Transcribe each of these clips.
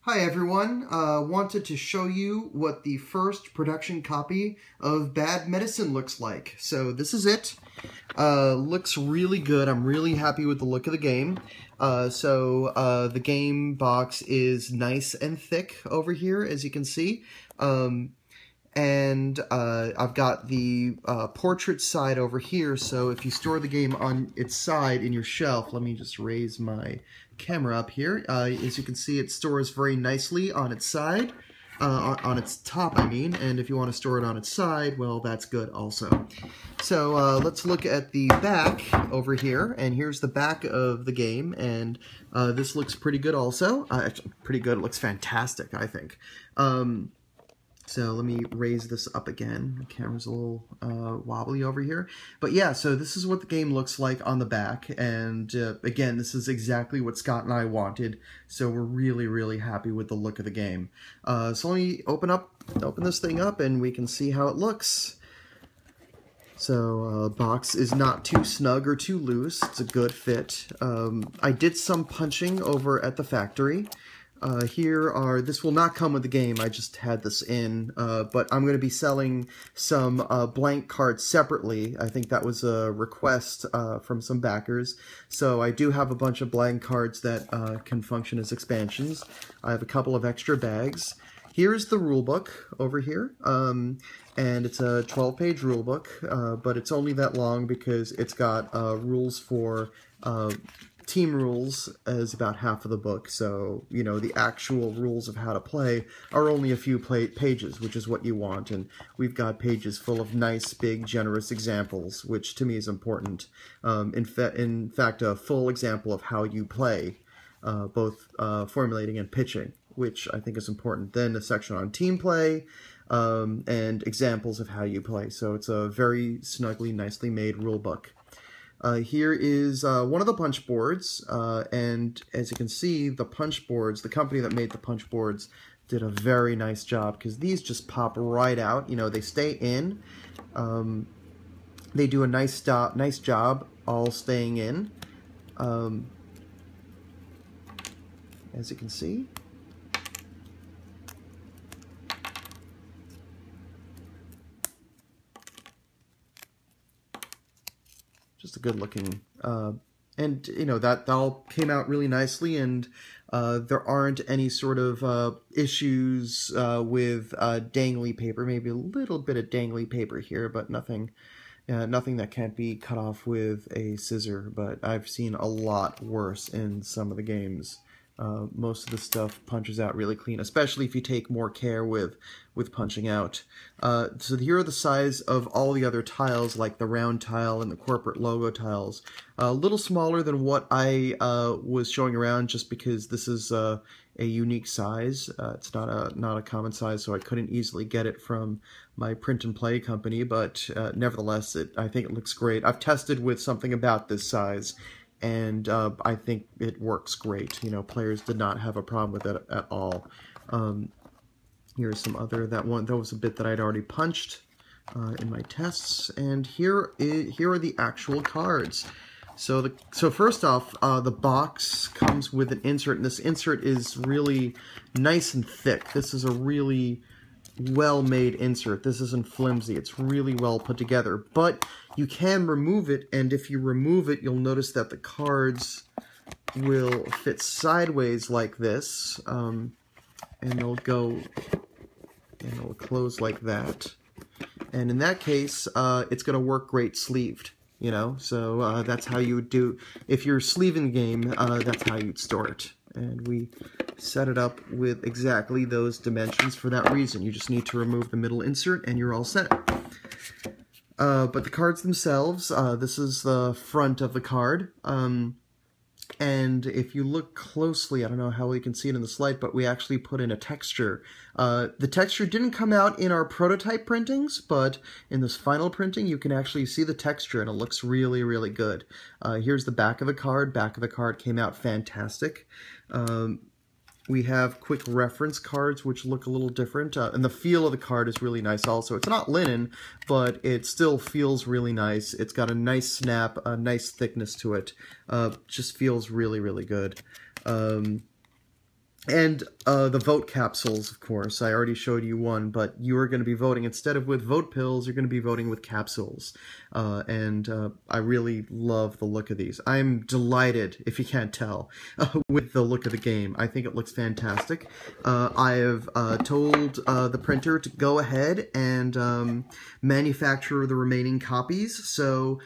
Hi everyone, wanted to show you what the first production copy of Bad Medicine looks like. So this is it. Looks really good. I'm really happy with the look of the game. The game box is nice and thick over here, as you can see. I've got the portrait side over here, so if you store the game on its side in your shelf, let me just raise my camera up here. As you can see, it stores very nicely on its side, on its top, I mean, and if you want to store it on its side, well, that's good also. So let's look at the back over here, and here's the back of the game, and this looks pretty good also. Pretty good, it looks fantastic, I think. So let me raise this up again. The camera's a little wobbly over here. But yeah, so this is what the game looks like on the back. And again, this is exactly what Scott and I wanted. So we're really, really happy with the look of the game. So let me open this thing up and we can see how it looks. So box is not too snug or too loose. It's a good fit. I did some punching over at the factory. This will not come with the game, I just had this in, but I'm going to be selling some blank cards separately. I think that was a request from some backers. So I do have a bunch of blank cards that can function as expansions. I have a couple of extra bags. Here's the rulebook over here, and it's a 12-page rulebook, but it's only that long because it's got rules for team rules is about half of the book, so, you know, the actual rules of how to play are only a few pages, which is what you want, and we've got pages full of nice, big, generous examples, which to me is important. In fact, a full example of how you play, both formulating and pitching, which I think is important. Then a section on team play, and examples of how you play, so it's a very snugly, nicely made rule book. Here is one of the punch boards, and as you can see, the punch boards, the company that made the punch boards did a very nice job, because these just pop right out. You know, they stay in. They do a nice job all staying in, as you can see. Just a good looking, and you know, that all came out really nicely, and there aren't any sort of issues with dangly paper. Maybe a little bit of dangly paper here, but nothing that can't be cut off with a scissor. But I've seen a lot worse in some of the games. Most of the stuff punches out really clean, especially if you take more care with punching out. So here are the size of all the other tiles, like the round tile and the corporate logo tiles. A little smaller than what I was showing around, just because this is a unique size. It's not a common size, so I couldn't easily get it from my print and play company, but nevertheless, I think it looks great. I've tested with something about this size, and I think it works great. You know, players did not have a problem with it at all. Here's some other, that was a bit that I'd already punched in my tests, and here are the actual cards. So first off, the box comes with an insert, and this insert is really nice and thick. This is a really well-made insert. This isn't flimsy. It's really well put together, but you can remove it, and if you remove it, you'll notice that the cards will fit sideways like this, and they'll close like that. And in that case, it's going to work great sleeved, you know? So that's how you would do, if you're sleeving the game, that's how you'd store it. And we set it up with exactly those dimensions for that reason. You just need to remove the middle insert and you're all set. But the cards themselves, this is the front of the card. And if you look closely, I don't know how we can see it in this light, but we actually put in a texture. The texture didn't come out in our prototype printings, but in this final printing, you can actually see the texture, and it looks really, really good. Here's the back of the card. Back of the card came out fantastic. We have quick reference cards, which look a little different, and the feel of the card is really nice also. It's not linen, but it still feels really nice. It's got a nice snap, a nice thickness to it. Just feels really, really good. And the vote capsules, of course. I already showed you one, but you are going to be voting, instead of with vote pills, you're going to be voting with capsules. I really love the look of these. I'm delighted, if you can't tell, with the look of the game. I think it looks fantastic. I have told the printer to go ahead and manufacture the remaining copies, so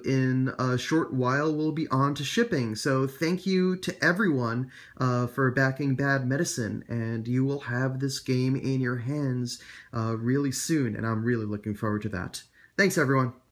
in a short while we'll be on to shipping. So thank you to everyone for backing Bad Medicine, and you will have this game in your hands really soon, and I'm really looking forward to that. Thanks, everyone.